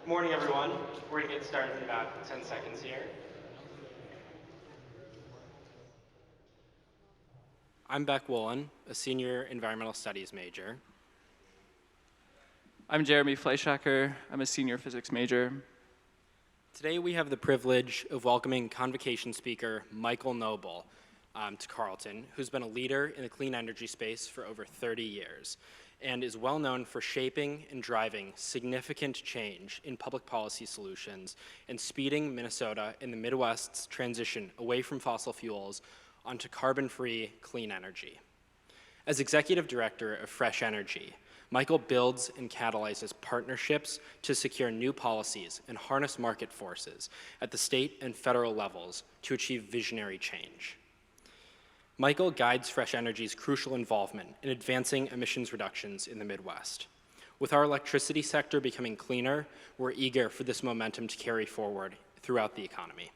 Morning, everyone. We're going to get started in about 10 seconds here. I'm Beck Woolen, a senior environmental studies major. I'm Jeremy Fleischacker. I'm a senior physics major. Today we have the privilege of welcoming Convocation speaker Michael Noble to Carleton, who's been a leader in the clean energy space for over 30 years and is well known for shaping and driving significant change in public policy solutions and speeding Minnesota and the Midwest's transition away from fossil fuels onto carbon-free clean energy. As executive director of Fresh Energy, Michael builds and catalyzes partnerships to secure new policies and harness market forces at the state and federal levels to achieve visionary change. Michael guides Fresh Energy's crucial involvement in advancing emissions reductions in the Midwest. With our electricity sector becoming cleaner, we're eager for this momentum to carry forward throughout the economy.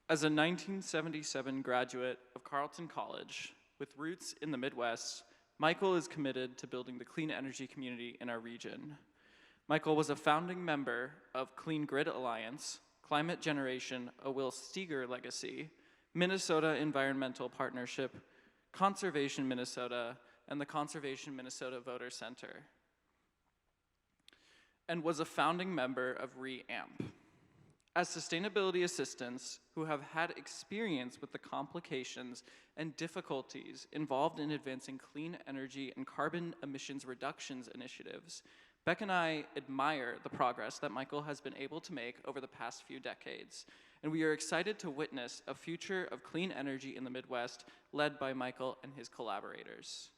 As a 1977 graduate of Carleton College, with roots in the Midwest, Michael is committed to building the clean energy community in our region. Michael was a founding member of Clean Grid Alliance, Climate Generation, a Will Steger Legacy, Minnesota Environmental Partnership, Conservation Minnesota, and the Conservation Minnesota Voter Center, and was a founding member of REAMP. As sustainability assistants who have had experience with the complications and difficulties involved in advancing clean energy and carbon emissions reductions initiatives, Beck and I admire the progress that Michael has been able to make over the past few decades, and we are excited to witness a future of clean energy in the Midwest led by Michael and his collaborators.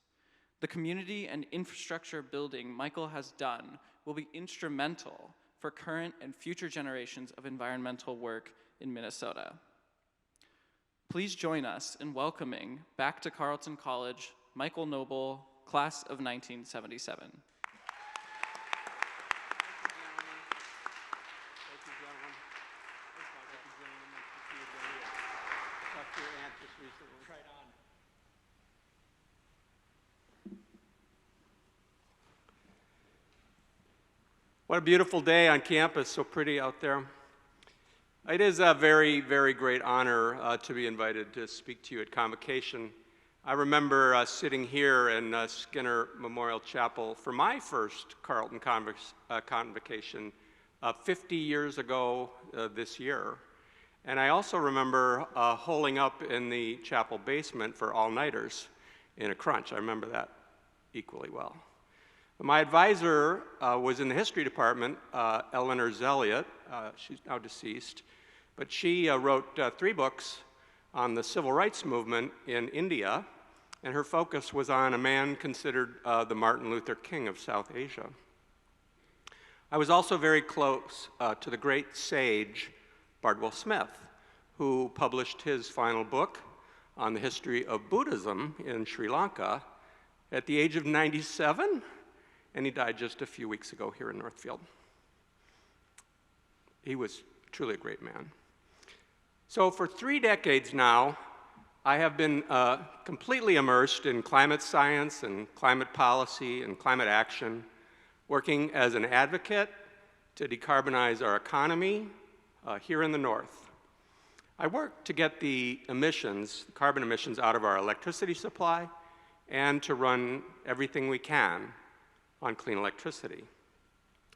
The community and infrastructure building Michael has done will be instrumental for current and future generations of environmental work in Minnesota. Please join us in welcoming back to Carleton College, Michael Noble, class of 1977. What a beautiful day on campus, so pretty out there. It is a very, very great honor to be invited to speak to you at Convocation. I remember sitting here in Skinner Memorial Chapel for my first Carleton Convocation 50 years ago this year. And I also remember holing up in the chapel basement for all-nighters in a crunch. I remember that equally well. My advisor was in the history department, Eleanor Zelliot. She's now deceased, but she wrote 3 books on the civil rights movement in India, and her focus was on a man considered the Martin Luther King of South Asia. I was also very close to the great sage Bardwell Smith, who published his final book on the history of Buddhism in Sri Lanka at the age of 97. And he died just a few weeks ago here in Northfield. He was truly a great man. So for 3 decades now, I have been completely immersed in climate science and climate policy and climate action, working as an advocate to decarbonize our economy here in the North. I work to get the emissions, carbon emissions, out of our electricity supply and to run everything we can on clean electricity.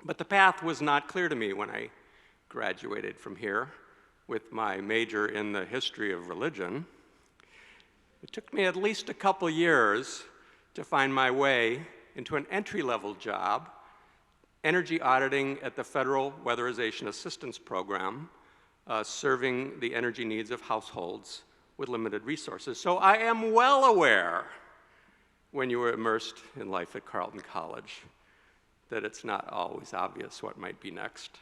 But the path was not clear to me when I graduated from here with my major in the history of religion. It took me at least a couple years to find my way into an entry-level job, energy auditing at the Federal Weatherization Assistance Program, serving the energy needs of households with limited resources. So I am well aware, when you were immersed in life at Carleton College, that it's not always obvious what might be next.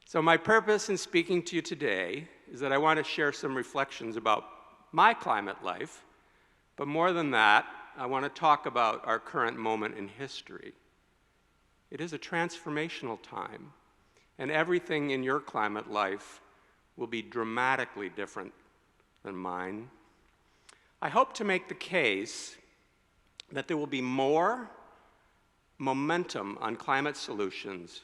So my purpose in speaking to you today is that I want to share some reflections about my climate life, but more than that, I want to talk about our current moment in history. It is a transformational time, and everything in your climate life will be dramatically different than mine. I hope to make the case that there will be more momentum on climate solutions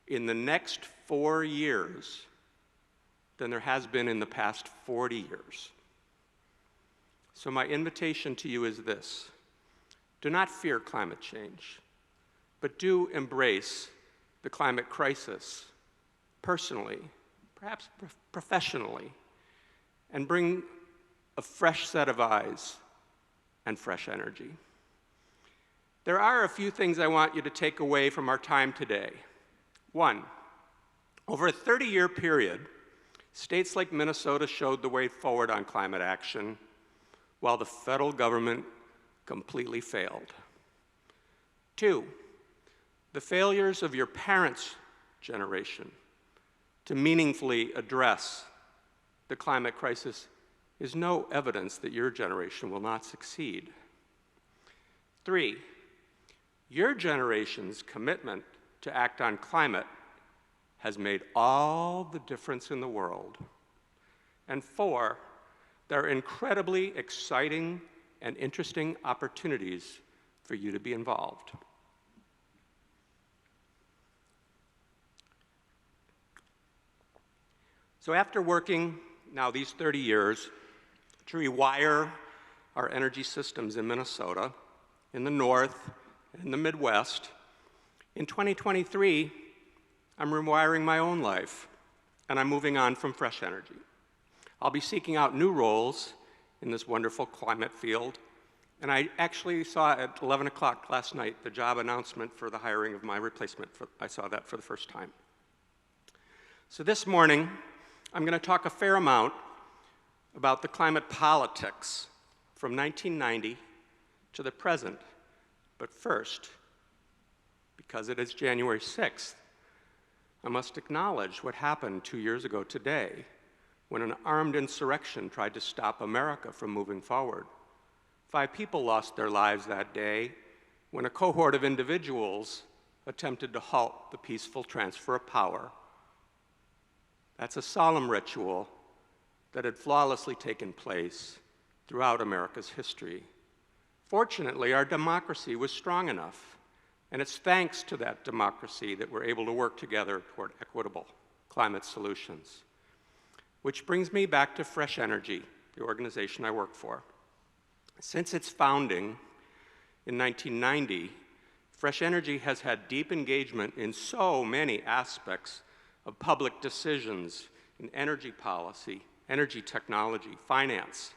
in the next 4 years than there has been in the past 40 years. So my invitation to you is this: do not fear climate change, but do embrace the climate crisis personally, perhaps professionally, and bring a fresh set of eyes and fresh energy. There are a few things I want you to take away from our time today. One, over a 30-year period, states like Minnesota showed the way forward on climate action, while the federal government completely failed. Two, the failures of your parents' generation to meaningfully address the climate crisis is no evidence that your generation will not succeed. Three, your generation's commitment to act on climate has made all the difference in the world. And four, there are incredibly exciting and interesting opportunities for you to be involved. So after working now these 30 years to rewire our energy systems in Minnesota, in the North, and in the Midwest, in 2023, I'm rewiring my own life, and I'm moving on from fresh energy. I'll be seeking out new roles in this wonderful climate field, and I actually saw at 11 o'clock last night the job announcement for the hiring of my replacement. I saw that for the first time. So this morning, I'm going to talk a fair amount about the climate politics from 1990 to the present. But first, because it is January 6th, I must acknowledge what happened 2 years ago today when an armed insurrection tried to stop America from moving forward. 5 people lost their lives that day when a cohort of individuals attempted to halt the peaceful transfer of power. That's a solemn ritual that had flawlessly taken place throughout America's history. Fortunately, our democracy was strong enough, and it's thanks to that democracy that we're able to work together toward equitable climate solutions. Which brings me back to Fresh Energy, the organization I work for. Since its founding in 1990, Fresh Energy has had deep engagement in so many aspects of public decisions in energy policy, energy technology, finance.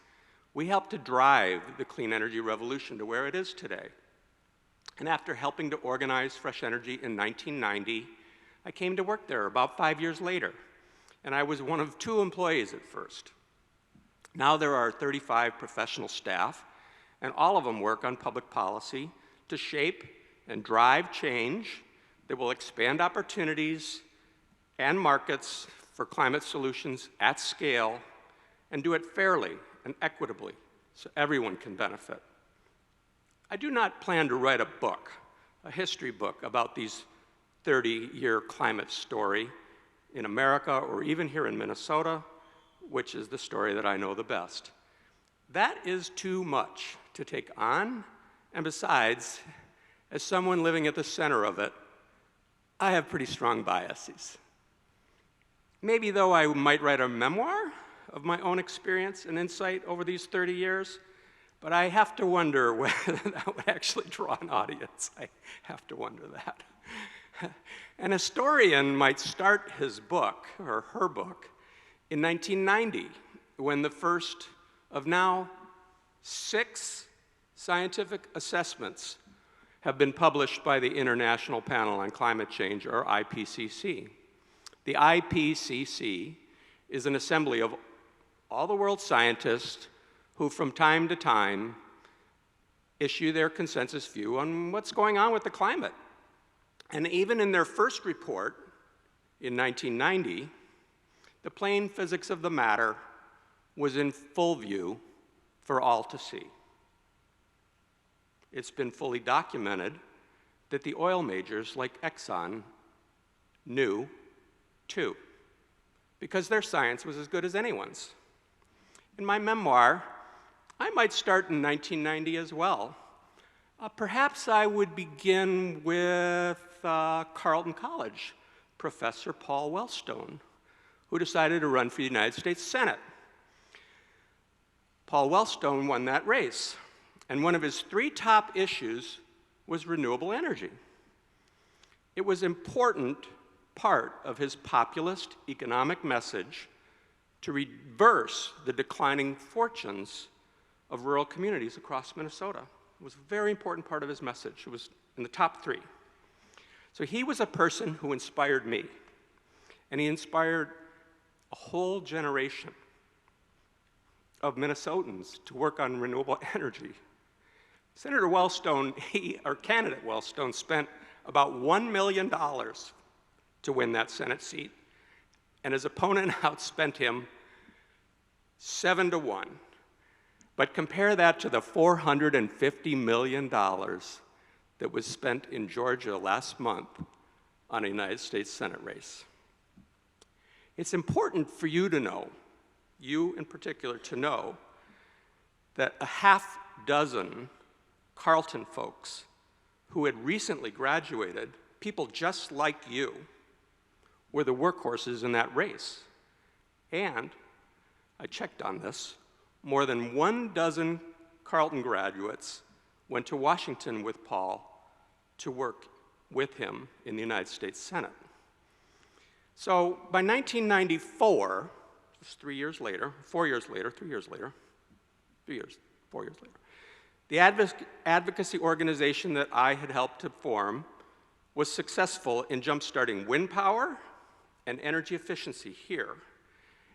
We helped to drive the clean energy revolution to where it is today. And after helping to organize Fresh Energy in 1990, I came to work there about 5 years later, and I was one of 2 employees at first. Now there are 35 professional staff, and all of them work on public policy to shape and drive change that will expand opportunities and markets for climate solutions at scale, and do it fairly and equitably so everyone can benefit. I do not plan to write a book, a history book, about these 30-year climate story in America or even here in Minnesota, which is the story that I know the best. That is too much to take on, and besides, as someone living at the center of it, I have pretty strong biases. Maybe, though, I might write a memoir of my own experience and insight over these 30 years, but I have to wonder whether that would actually draw an audience. I have to wonder that. An historian might start his book, or her book, in 1990, when the first of now 6 scientific assessments have been published by the International Panel on Climate Change, or IPCC. The IPCC is an assembly of all the world's scientists who from time to time issue their consensus view on what's going on with the climate. And even in their first report in 1990, the plain physics of the matter was in full view for all to see. It's been fully documented that the oil majors like Exxon knew too, because their science was as good as anyone's. In my memoir, I might start in 1990 as well, Perhaps I would begin with Carleton College, Professor Paul Wellstone, who decided to run for the United States Senate. Paul Wellstone won that race, and one of his 3 top issues was renewable energy. It was an important part of his populist economic message to reverse the declining fortunes of rural communities across Minnesota. It was a very important part of his message. It was in the top 3. So he was a person who inspired me, and he inspired a whole generation of Minnesotans to work on renewable energy. Senator Wellstone, or candidate Wellstone, spent about $1 million to win that Senate seat, and his opponent outspent him 7-1. But compare that to the $450 million that was spent in Georgia last month on a United States Senate race. It's important for you to know, you in particular to know, that a half dozen Carleton folks who had recently graduated, people just like you, were the workhorses in that race. And, I checked on this, more than 12 Carleton graduates went to Washington with Paul to work with him in the United States Senate. So by 1994, just 4 years later, the advocacy organization that I had helped to form was successful in jump-starting wind power and energy efficiency here.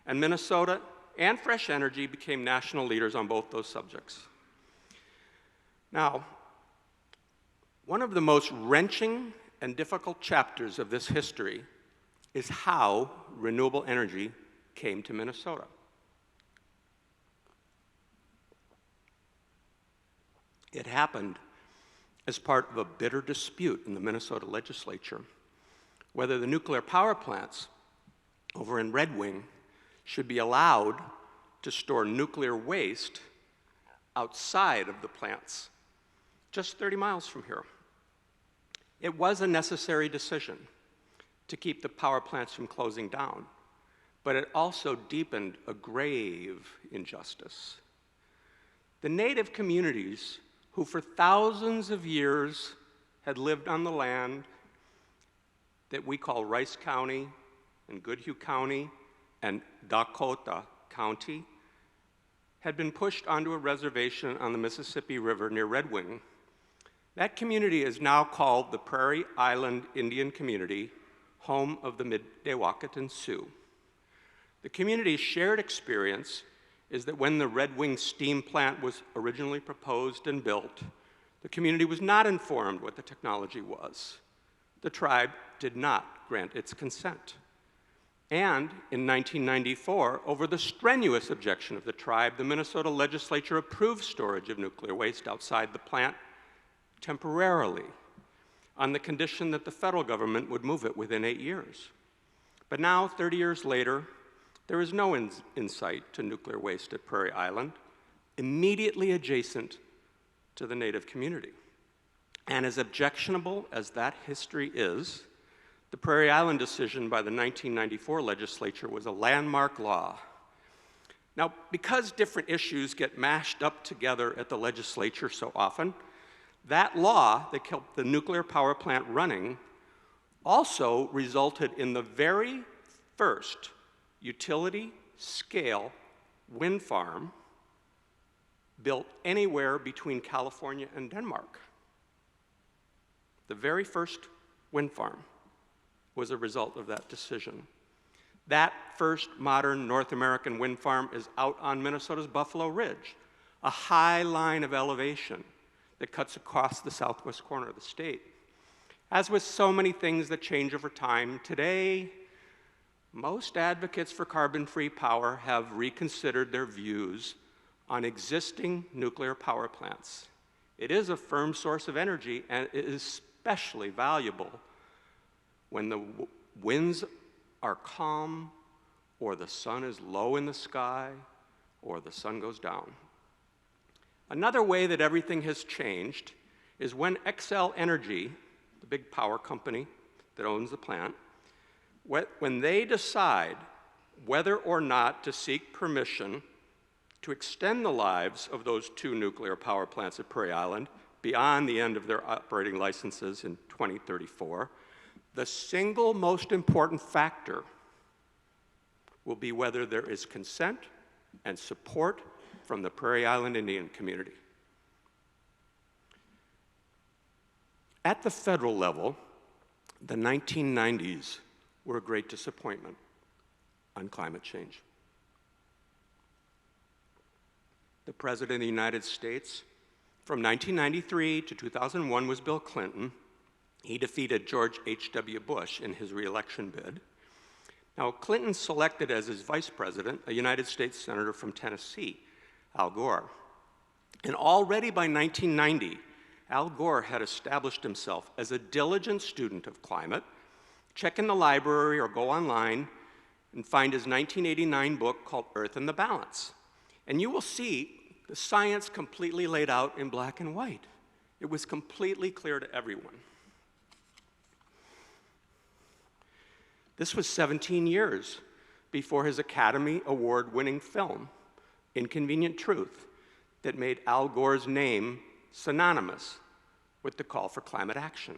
And Minnesota and Fresh Energy became national leaders on both those subjects. Now, one of the most wrenching and difficult chapters of this history is how renewable energy came to Minnesota. It happened as part of a bitter dispute in the Minnesota legislature whether the nuclear power plants over in Red Wing should be allowed to store nuclear waste outside of the plants, just 30 miles from here. It was a necessary decision to keep the power plants from closing down, but it also deepened a grave injustice. The Native communities who for thousands of years had lived on the land that we call Rice County and Goodhue County and Dakota County had been pushed onto a reservation on the Mississippi River near Red Wing. That community is now called the Prairie Island Indian Community, home of the Mdewakanton Sioux. The community's shared experience is that when the Red Wing steam plant was originally proposed and built, the community was not informed what the technology was. The tribe did not grant its consent. And in 1994, over the strenuous objection of the tribe, the Minnesota legislature approved storage of nuclear waste outside the plant temporarily on the condition that the federal government would move it within 8 years. But now, 30 years later, there is no insight to nuclear waste at Prairie Island, immediately adjacent to the Native community. And as objectionable as that history is, the Prairie Island decision by the 1994 legislature was a landmark law. Now, because different issues get mashed up together at the legislature so often, that law that kept the nuclear power plant running also resulted in the very first utility-scale wind farm built anywhere between California and Denmark. The very first wind farm was a result of that decision. That first modern North American wind farm is out on Minnesota's Buffalo Ridge, a high line of elevation that cuts across the southwest corner of the state. As with so many things that change over time, today, most advocates for carbon-free power have reconsidered their views on existing nuclear power plants. It is a firm source of energy, and it is especially valuable when the winds are calm, or the sun is low in the sky, or the sun goes down. Another way that everything has changed is when Xcel Energy, the big power company that owns the plant, when they decide whether or not to seek permission to extend the lives of those 2 nuclear power plants at Prairie Island beyond the end of their operating licenses in 2034, the single most important factor will be whether there is consent and support from the Prairie Island Indian community. At the federal level, the 1990s were a great disappointment on climate change. The President of the United States from 1993 to 2001 was Bill Clinton. He defeated George H.W. Bush in his reelection bid. Now, Clinton selected as his vice president a United States senator from Tennessee, Al Gore. And already by 1990, Al Gore had established himself as a diligent student of climate. Check in the library or go online and find his 1989 book called Earth in the Balance. And you will see the science completely laid out in black and white. It was completely clear to everyone. This was 17 years before his Academy Award-winning film, Inconvenient Truth, that made Al Gore's name synonymous with the call for climate action.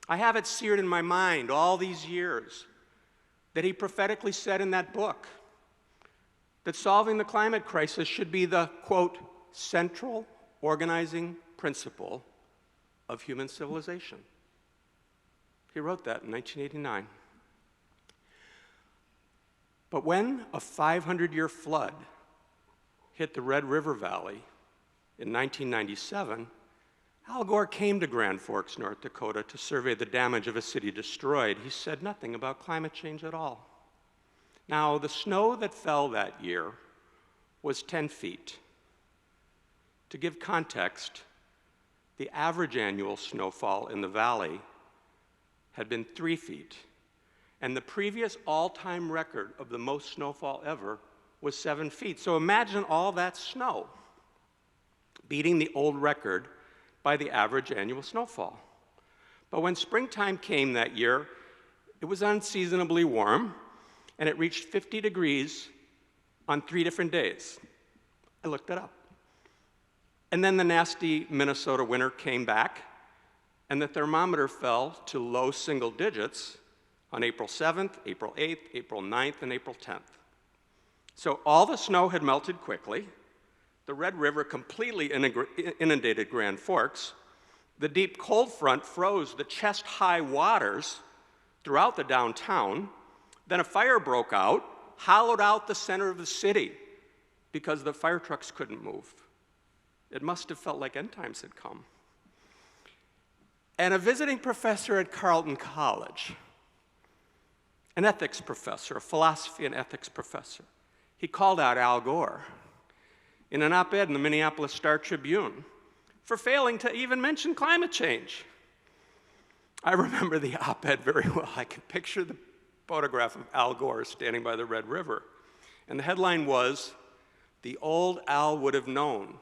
I have it seared in my mind all these years that he prophetically said in that book that solving the climate crisis should be the, quote, central organizing principle of human civilization. He wrote that in 1989. But when a 500-year flood hit the Red River Valley in 1997, Al Gore came to Grand Forks, North Dakota to survey the damage of a city destroyed. He said nothing about climate change at all. Now, the snow that fell that year was 10 feet. To give context, the average annual snowfall in the valley had been 3 feet, and the previous all-time record of the most snowfall ever was 7 feet. So imagine all that snow beating the old record by the average annual snowfall. But when springtime came that year, it was unseasonably warm, and it reached 50 degrees on 3 different days. I looked it up. And then the nasty Minnesota winter came back, and the thermometer fell to low single digits on April 7th, April 8th, April 9th, and April 10th. So all the snow had melted quickly. The Red River completely inundated Grand Forks. The deep cold front froze the chest-high waters throughout the downtown. Then a fire broke out, hollowed out the center of the city because the fire trucks couldn't move. It must have felt like end times had come. And a visiting professor at Carleton College, an ethics professor, a philosophy and ethics professor, he called out Al Gore in an op-ed in the Minneapolis Star-Tribune for failing to even mention climate change. I remember the op-ed very well. I can picture the photograph of Al Gore standing by the Red River. And the headline was, "The old Al would have known.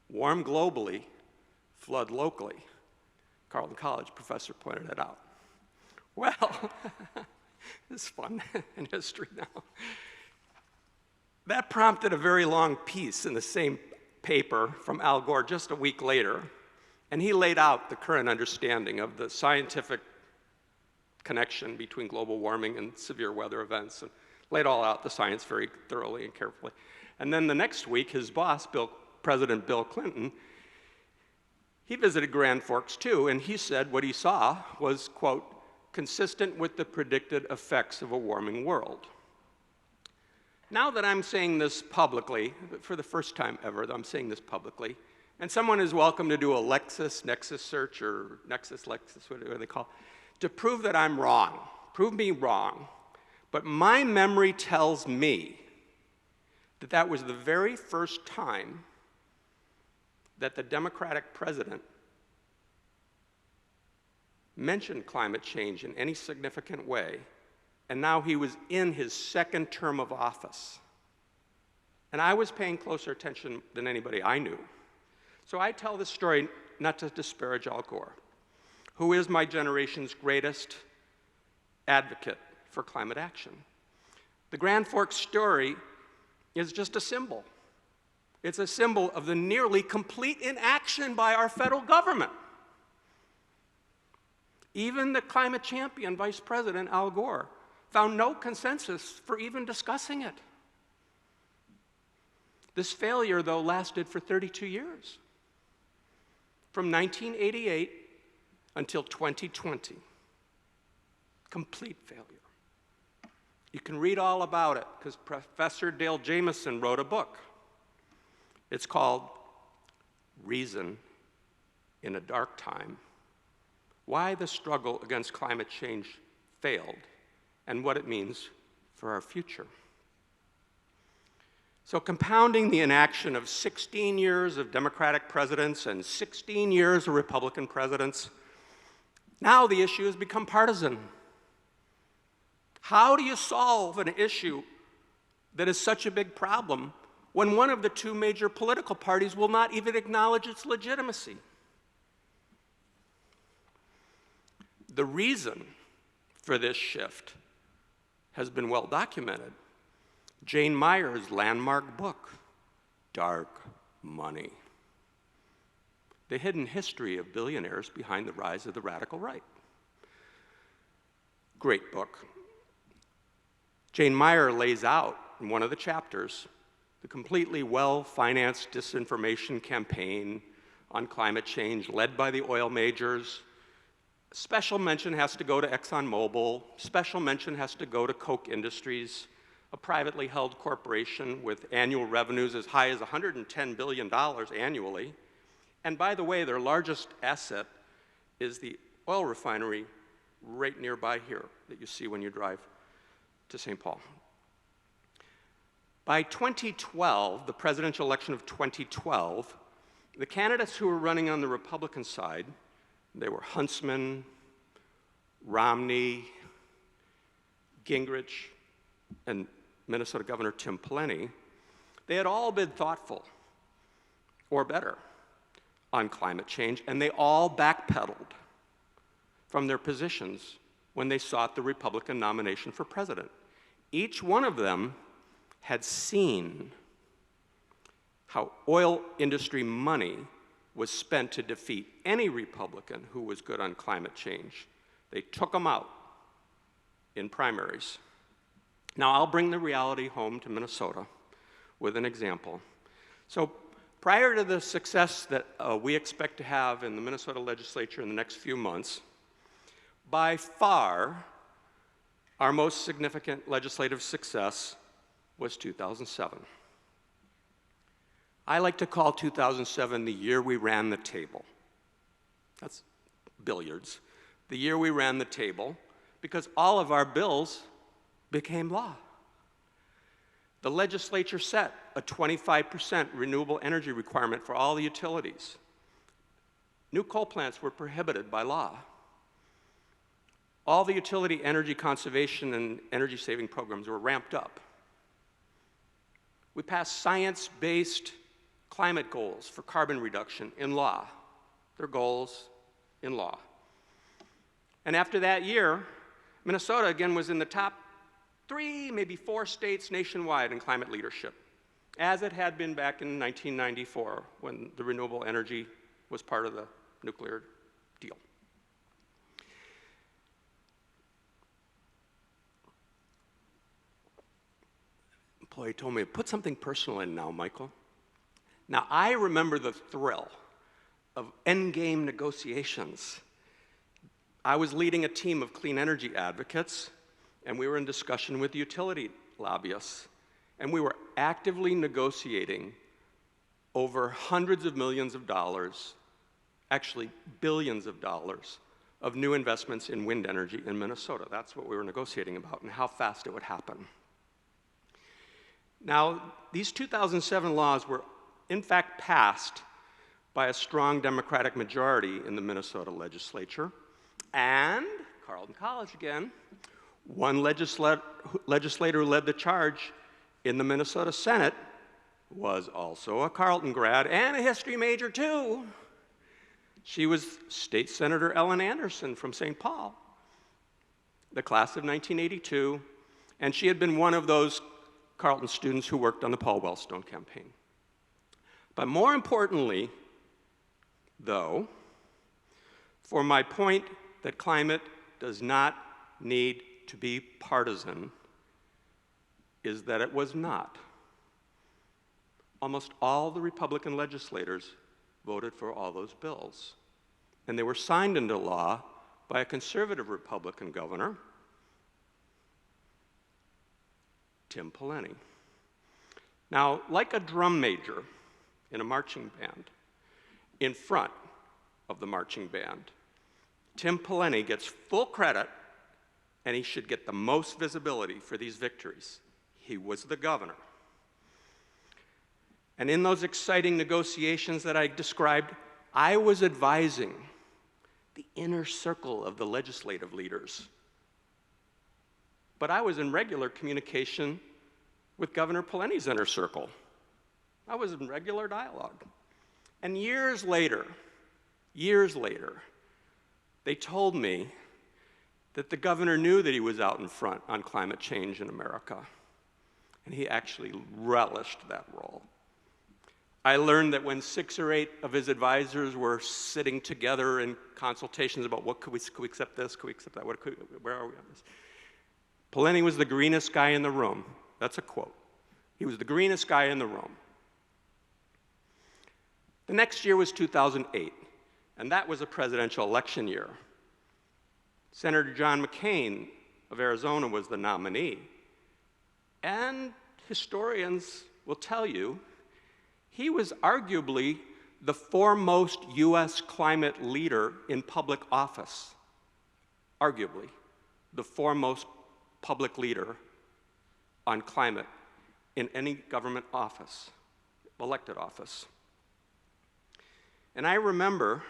Warm globally, flood locally." Carleton College professor pointed it out. Well, it's fun in history now. That prompted a very long piece in the same paper from Al Gore just a week later, and he laid out the current understanding of the scientific connection between global warming and severe weather events, and laid all out the science very thoroughly and carefully. And then the next week, his boss, President Bill Clinton, he visited Grand Forks too, and he said what he saw was, quote, consistent with the predicted effects of a warming world. Now that I'm saying this publicly, for the first time ever, I'm saying this publicly, and someone is welcome to do a Nexus search, or Lexus, whatever they call it, to prove that I'm wrong, prove me wrong. But my memory tells me that that was the very first time that the Democratic president mentioned climate change in any significant way, and now he was in his second term of office. And I was paying closer attention than anybody I knew. So I tell this story not to disparage Al Gore, who is my generation's greatest advocate for climate action. The Grand Forks story is just a symbol. It's a symbol of the nearly complete inaction by our federal government. Even the climate champion, Vice President Al Gore, found no consensus for even discussing it. This failure, though, lasted for 32 years, from 1988 until 2020. Complete failure. You can read all about it because Professor Dale Jamieson wrote a book. It's called Reason in a Dark Time: Why the Struggle Against Climate Change Failed and What It Means for Our Future. So compounding the inaction of 16 years of Democratic presidents and 16 years of Republican presidents, now the issue has become partisan. How do you solve an issue that is such a big problem when one of the two major political parties will not even acknowledge its legitimacy? The reason for this shift has been well documented. Jane Mayer's landmark book, Dark Money: The Hidden History of Billionaires Behind the Rise of the Radical Right. Great book. Jane Mayer lays out in one of the chapters the completely well-financed disinformation campaign on climate change led by the oil majors. Special mention has to go to ExxonMobil. Special mention has to go to Koch Industries, a privately held corporation with annual revenues as high as $110 billion annually. And by the way, their largest asset is the oil refinery right nearby here that you see when you drive to St. Paul. By 2012, the presidential election of 2012, the candidates who were running on the Republican side, they were Huntsman, Romney, Gingrich, and Minnesota Governor Tim Pawlenty. They had all been thoughtful, or better, on climate change, and they all backpedaled from their positions when they sought the Republican nomination for president. Each one of them had seen how oil industry money was spent to defeat any Republican who was good on climate change. They took them out in primaries. Now, I'll bring the reality home to Minnesota with an example. So prior to the success that we expect to have in the Minnesota legislature in the next few months, by far, our most significant legislative success was 2007. I like to call 2007 the year we ran the table. That's billiards. The year we ran the table, because all of our bills became law. The legislature set a 25% renewable energy requirement for all the utilities. New coal plants were prohibited by law. All the utility energy conservation and energy saving programs were ramped up. We passed science-based climate goals for carbon reduction in law. They're goals in law. And after that year, Minnesota again was in the top 3, maybe 4 states nationwide in climate leadership, as it had been back in 1994 when the renewable energy was part of the nuclear deal. Employee told me, put something personal in now, Michael. Now, I remember the thrill of endgame negotiations. I was leading a team of clean energy advocates, and we were in discussion with utility lobbyists, and we were actively negotiating over hundreds of millions of dollars, actually billions of dollars, of new investments in wind energy in Minnesota. That's what we were negotiating about and how fast it would happen. Now, these 2007 laws were in fact passed by a strong Democratic majority in the Minnesota legislature, and Carleton College again, one legislator who led the charge in the Minnesota Senate was also a Carleton grad and a history major too. She was State Senator Ellen Anderson from St. Paul, the class of 1982, and she had been one of those Carleton students who worked on the Paul Wellstone campaign. But more importantly, though, for my point that climate does not need to be partisan, is that it was not. Almost all the Republican legislators voted for all those bills, and they were signed into law by a conservative Republican governor, Tim Pawlenty. Now, like a drum major in a marching band, in front of the marching band, Tim Pawlenty gets full credit, and he should get the most visibility for these victories. He was the governor. And in those exciting negotiations that I described, I was advising the inner circle of the legislative leaders. But I was in regular communication with Governor Pawlenty's inner circle. I was in regular dialogue. And years later, they told me that the governor knew that he was out in front on climate change in America, and he actually relished that role. I learned that when 6 or 8 of his advisors were sitting cotogether in consultations about could we accept this, could we accept that, where are we on this? Pawlenty was the greenest guy in the room. That's a quote. He was the greenest guy in the room. The next year was 2008, and that was a presidential election year. Senator John McCain of Arizona was the nominee. And historians will tell you, he was arguably the foremost US climate leader in public office. Arguably, the foremost public leader on climate in any government office, elected office. And I remember,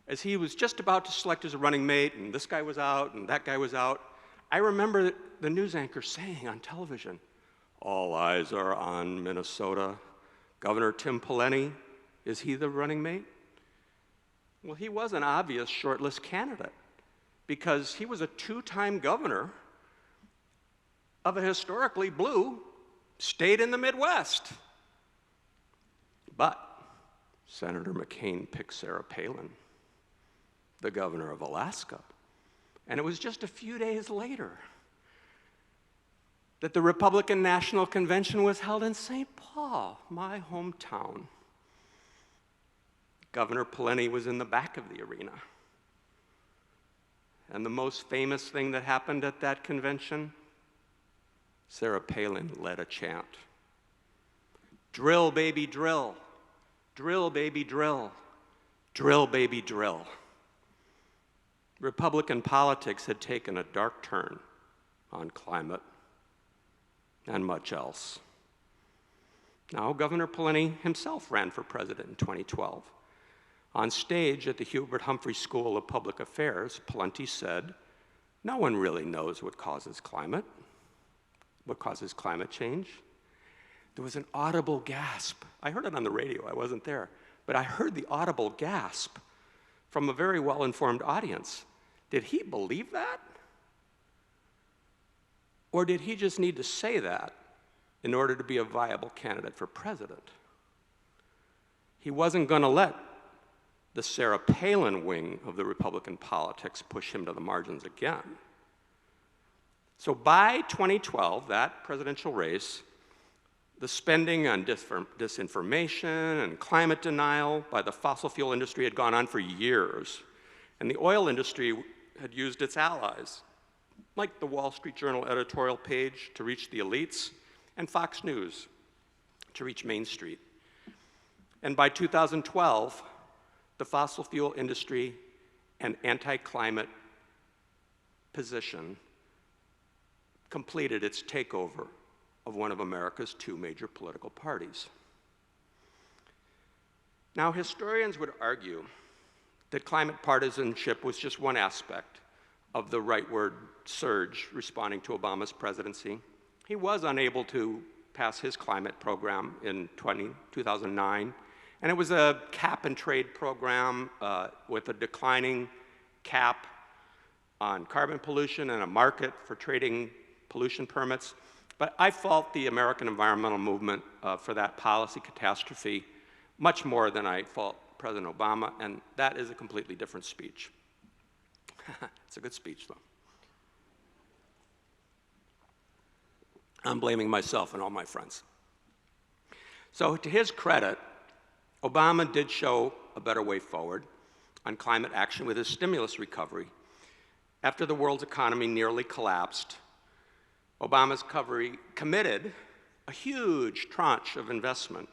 as he was just about to select his running mate, and this guy was out, and that guy was out, I remember the news anchor saying on television, "All eyes are on Minnesota. Governor Tim Pawlenty, is he the running mate?" Well, he was an obvious shortlist candidate because he was a 2-time governor of a historically blue state in the Midwest. But Senator McCain picked Sarah Palin, the governor of Alaska. And it was just a few days later that the Republican National Convention was held in St. Paul, my hometown. Governor Pawlenty was in the back of the arena. And the most famous thing that happened at that convention, Sarah Palin led a chant. Drill, baby, drill. Drill, baby, drill. Drill, baby, drill. Republican politics had taken a dark turn on climate and much else. Now, Governor Pawlenty himself ran for president in 2012. On stage at the Hubert Humphrey School of Public Affairs, Pawlenty said, "No one really knows what causes climate change." There was an audible gasp. I heard it on the radio, I wasn't there, but I heard the audible gasp from a very well-informed audience. Did he believe that? Or did he just need to say that in order to be a viable candidate for president? He wasn't going to let the Sarah Palin wing of the Republican politics push him to the margins again. So by 2012, that presidential race, the spending on disinformation and climate denial by the fossil fuel industry had gone on for years, and the oil industry had used its allies, like the Wall Street Journal editorial page to reach the elites, and Fox News to reach Main Street. And by 2012, the fossil fuel industry and anti-climate position completed its takeover of one of America's 2 major political parties. Now, historians would argue that climate partisanship was just one aspect of the rightward surge responding to Obama's presidency. He was unable to pass his climate program in 2009, And it was a cap and trade program with a declining cap on carbon pollution and a market for trading pollution permits. But I fault the American environmental movement for that policy catastrophe much more than I fault President Obama, and that is a completely different speech. It's a good speech, though. I'm blaming myself and all my friends. So to his credit, Obama did show a better way forward on climate action with his stimulus recovery. After the world's economy nearly collapsed, Obama's recovery committed a huge tranche of investment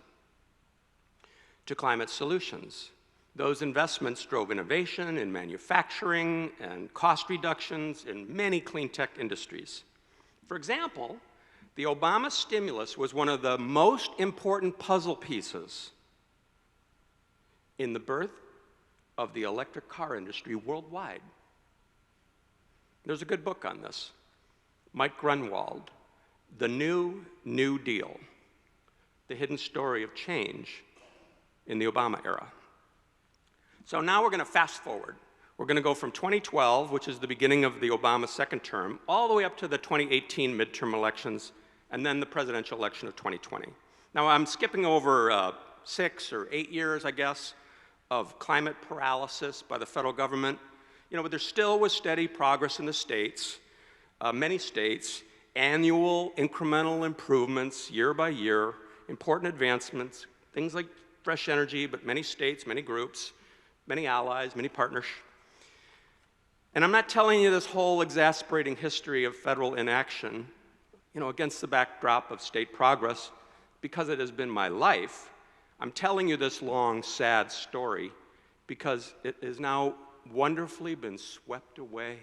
to climate solutions. Those investments drove innovation in manufacturing and cost reductions in many clean tech industries. For example, the Obama stimulus was one of the most important puzzle pieces in the birth of the electric car industry worldwide. There's a good book on this. Mike Grunwald, The New Deal, The Hidden Story of Change in the Obama Era. So now we're going to fast forward. We're going to go from 2012, which is the beginning of the Obama second term, all the way up to the 2018 midterm elections, and then the presidential election of 2020. Now I'm skipping over 6 or 8 years, I guess, of climate paralysis by the federal government. You know, but there still was steady progress in the states, many states, annual incremental improvements year by year, important advancements, things like fresh energy, but many states, many groups, many allies, many partners. And I'm not telling you this whole exasperating history of federal inaction, you know, against the backdrop of state progress, because it has been my life. I'm telling you this long, sad story because it is now wonderfully been swept away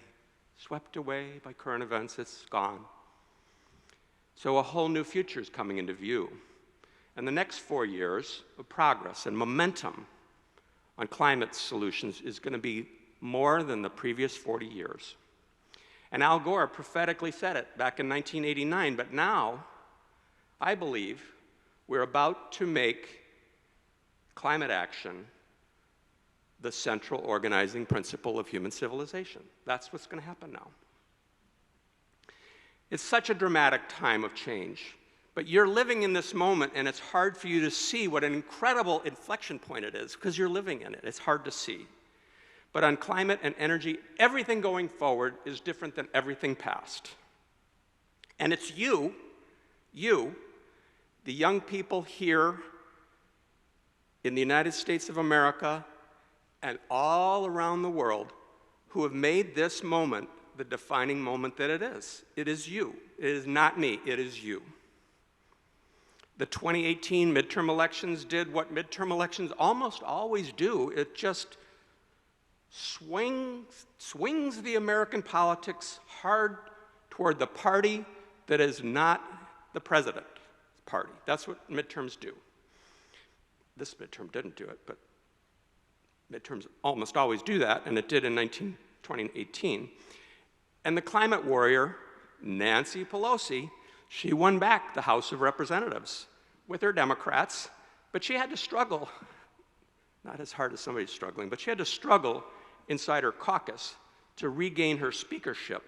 by current events. It's gone. So a whole new future is coming into view. And the next 4 years of progress and momentum on climate solutions is going to be more than the previous 40 years. And Al Gore prophetically said it back in 1989, but now I believe we're about to make climate action the central organizing principle of human civilization. That's what's going to happen now. It's such a dramatic time of change, but you're living in this moment, and it's hard for you to see what an incredible inflection point it is, because you're living in it. It's hard to see. But on climate and energy, everything going forward is different than everything past. And it's you, the young people here in the United States of America and all around the world, who have made this moment the defining moment that it is. It is you. It is not me. It is you. The 2018 midterm elections did what midterm elections almost always do. It just swings the American politics hard toward the party that is not the president's party. That's what midterms do. This midterm didn't do it, but midterms almost always do that, and it did in 2018. And the climate warrior, Nancy Pelosi, she won back the House of Representatives with her Democrats, but she had to struggle, not as hard as somebody's struggling, but she had to struggle inside her caucus to regain her speakership.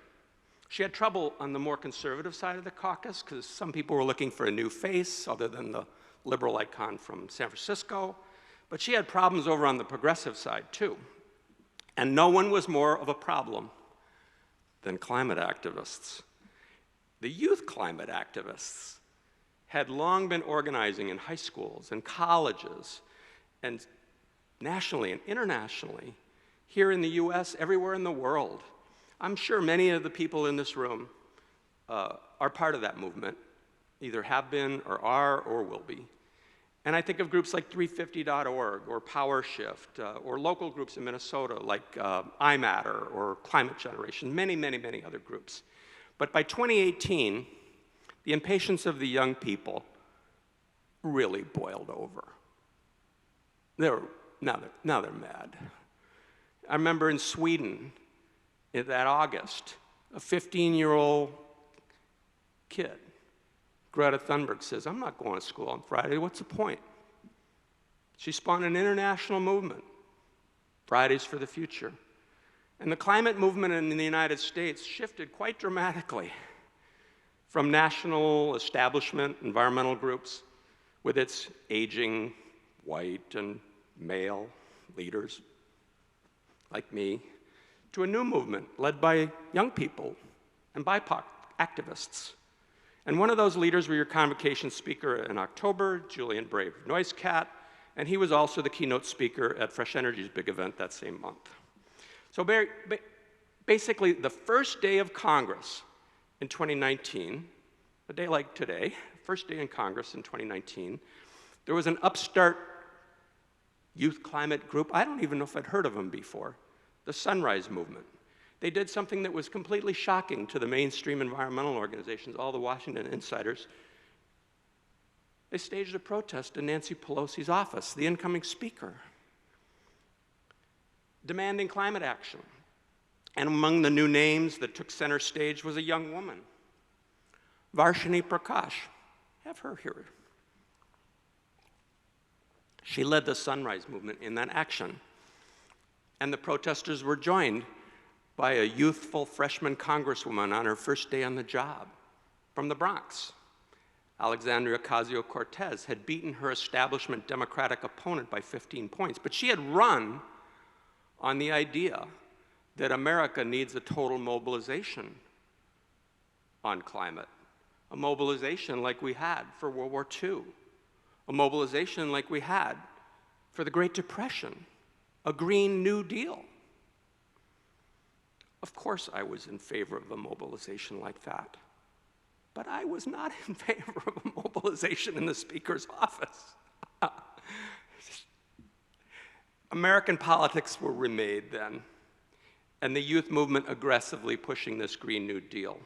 She had trouble on the more conservative side of the caucus because some people were looking for a new face other than the liberal icon from San Francisco, but she had problems over on the progressive side too. And no one was more of a problem than climate activists. The youth climate activists had long been organizing in high schools and colleges and nationally and internationally, here in the US, everywhere in the world. I'm sure many of the people in this room are part of that movement, either have been or are or will be. And I think of groups like 350.org or PowerShift or local groups in Minnesota like iMatter or Climate Generation, many, many, many other groups. But by 2018, the impatience of the young people really boiled over. Now they're mad. I remember in Sweden, in that August, a 15-year-old kid, Greta Thunberg, says, "I'm not going to school on Friday. What's the point?" She spun an international movement, Fridays for the Future. And the climate movement in the United States shifted quite dramatically from national establishment environmental groups with its aging, white, and male leaders like me, to a new movement led by young people and BIPOC activists. And one of those leaders were your convocation speaker in October, Julian Brave Noiscat, and he was also the keynote speaker at Fresh Energy's big event that same month. So basically, the first day of Congress in 2019, a day like today, first day in Congress in 2019, there was an upstart youth climate group. I don't even know if I'd heard of them before, the Sunrise Movement. They did something that was completely shocking to the mainstream environmental organizations, all the Washington insiders. They staged a protest in Nancy Pelosi's office, the incoming speaker, demanding climate action. And among the new names that took center stage was a young woman, Varshini Prakash. Have her here. She led the Sunrise Movement in that action. And the protesters were joined by a youthful freshman congresswoman on her first day on the job from the Bronx. Alexandria Ocasio-Cortez had beaten her establishment Democratic opponent by 15 points, but she had run on the idea that America needs a total mobilization on climate, a mobilization like we had for World War II, a mobilization like we had for the Great Depression, a Green New Deal. Of course I was in favor of a mobilization like that, but I was not in favor of a mobilization in the Speaker's office. American politics were remade then, and the youth movement aggressively pushing this Green New Deal.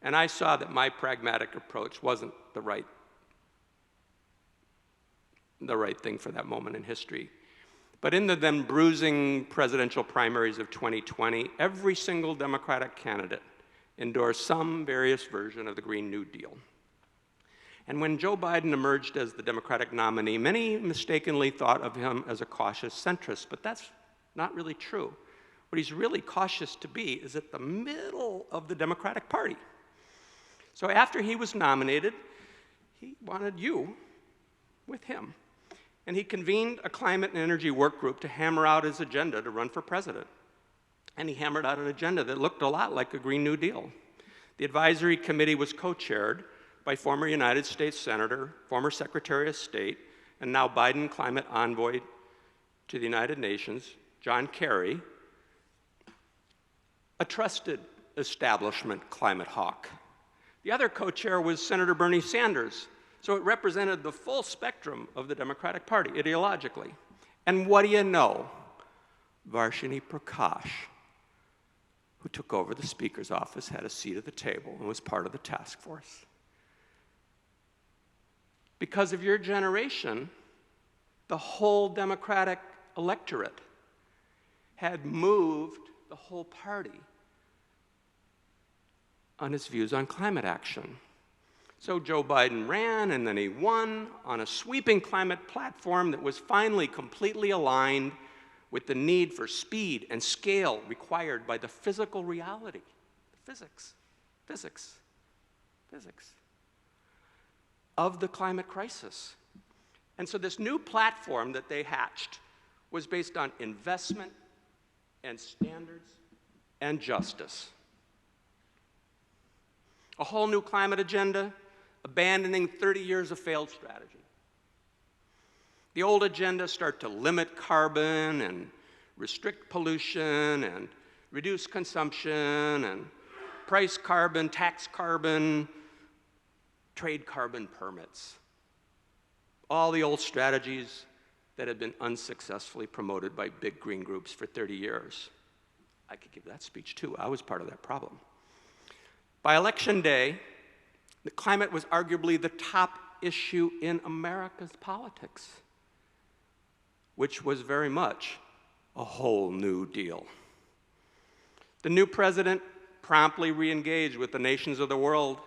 And I saw that my pragmatic approach wasn't the right thing for that moment in history. But in the then bruising presidential primaries of 2020, every single Democratic candidate endorsed some various version of the Green New Deal. And when Joe Biden emerged as the Democratic nominee, many mistakenly thought of him as a cautious centrist, but that's not really true. What he's really cautious to be is at the middle of the Democratic Party. So after he was nominated, he wanted you with him. And he convened a climate and energy work group to hammer out his agenda to run for president. And he hammered out an agenda that looked a lot like a Green New Deal. The advisory committee was co-chaired by former United States Senator, former Secretary of State, and now Biden climate envoy to the United Nations, John Kerry, a trusted establishment climate hawk. The other co-chair was Senator Bernie Sanders, so it represented the full spectrum of the Democratic Party ideologically. And what do you know? Varshini Prakash, who took over the Speaker's office, had a seat at the table and was part of the task force. Because of your generation, the whole Democratic electorate had moved the whole party on its views on climate action. So Joe Biden ran, and then he won on a sweeping climate platform that was finally completely aligned with the need for speed and scale required by the physical reality, physics of the climate crisis. And so this new platform that they hatched was based on investment and standards and justice. A whole new climate agenda, abandoning 30 years of failed strategy. The old agenda start to limit carbon and restrict pollution and reduce consumption and price carbon, tax carbon, trade carbon permits. All the old strategies that had been unsuccessfully promoted by big green groups for 30 years. I could give that speech too. I was part of that problem. By election day, the climate was arguably the top issue in America's politics, which was very much a whole new deal. The new president promptly re-engaged with the nations of the world.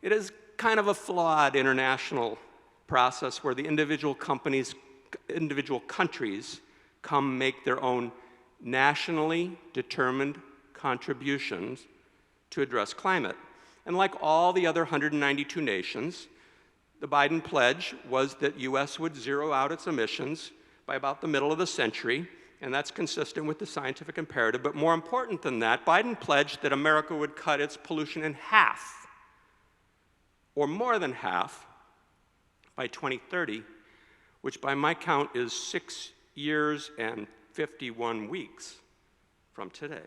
It is kind of a flawed international process where the individual companies individual countries come make their own nationally determined contributions to address climate. And like all the other 192 nations, the Biden pledge was that US would zero out its emissions by about the middle of the century, and that's consistent with the scientific imperative. But more important than that, Biden pledged that America would cut its pollution in half, or more than half, by 2030, which by my count is 6 years and 51 weeks from today.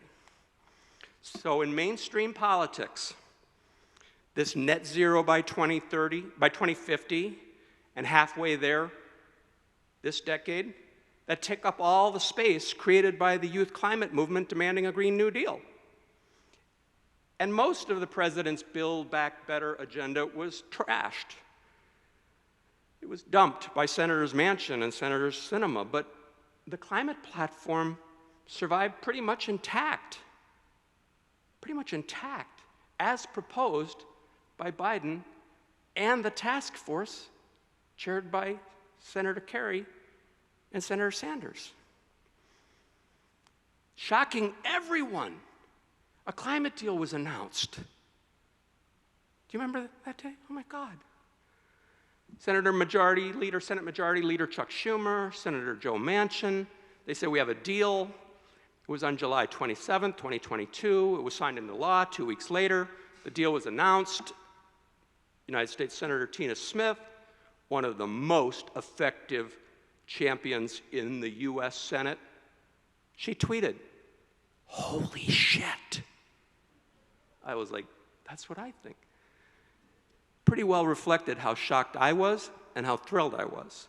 So in mainstream politics, this net zero by 2050, and halfway there this decade, that take up all the space created by the youth climate movement demanding a Green New Deal. And most of the president's Build Back Better agenda was trashed. It was dumped by Senators Manchin and Senator Sinema, but the climate platform survived pretty much intact, as proposed by Biden and the task force chaired by Senator Kerry and Senator Sanders. Shocking everyone, a climate deal was announced. Do you remember that day? Oh my God. Senate Majority Leader Chuck Schumer, Senator Joe Manchin, they said we have a deal. It was on July 27th, 2022. It was signed into law 2 weeks later. The deal was announced. United States Senator Tina Smith, one of the most effective champions in the US Senate, she tweeted, "Holy shit." I was like, that's what I think. Pretty well reflected how shocked I was and how thrilled I was.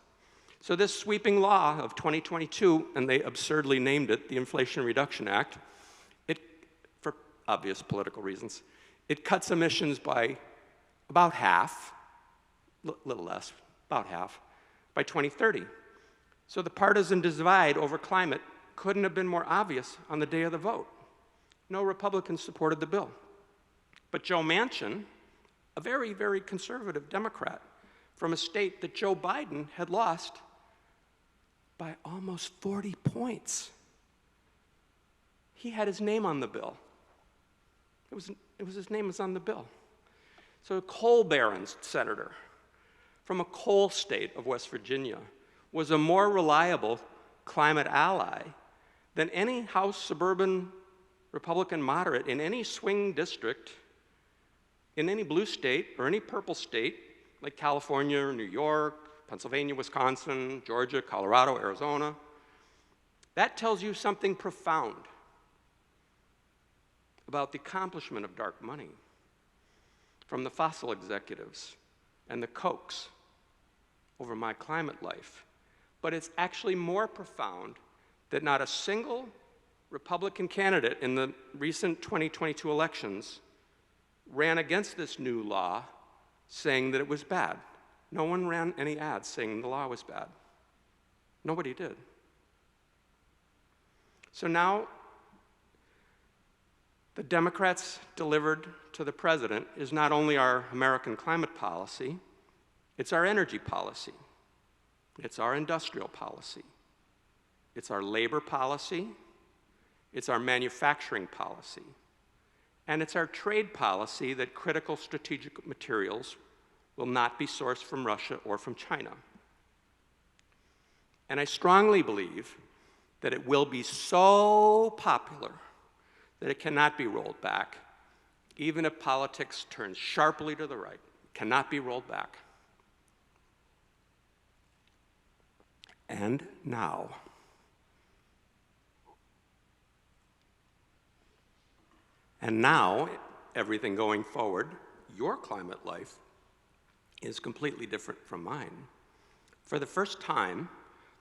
So this sweeping law of 2022, and they absurdly named it the Inflation Reduction Act, it, for obvious political reasons, it cuts emissions by about half, little less, about half, by 2030. So the partisan divide over climate couldn't have been more obvious on the day of the vote. No Republicans supported the bill. But Joe Manchin, a very, very conservative Democrat from a state that Joe Biden had lost by almost 40 points, he had his name on the bill. His name was on the bill. So a coal baron senator from a coal state of West Virginia was a more reliable climate ally than any House suburban Republican moderate in any swing district, in any blue state or any purple state, like California or New York, Pennsylvania, Wisconsin, Georgia, Colorado, Arizona. That tells you something profound about the accomplishment of dark money from the fossil executives and the Kochs over my climate life. But it's actually more profound that not a single Republican candidate in the recent 2022 elections ran against this new law saying that it was bad. No one ran any ads saying the law was bad. Nobody did. So now the Democrats delivered to the president is not only our American climate policy, it's our energy policy, it's our industrial policy, it's our labor policy, it's our manufacturing policy, and it's our trade policy that critical strategic materials will not be sourced from Russia or from China. And I strongly believe that it will be so popular that it cannot be rolled back, even if politics turns sharply to the right. It cannot be rolled back. And now, everything going forward, your climate life is completely different from mine. For the first time,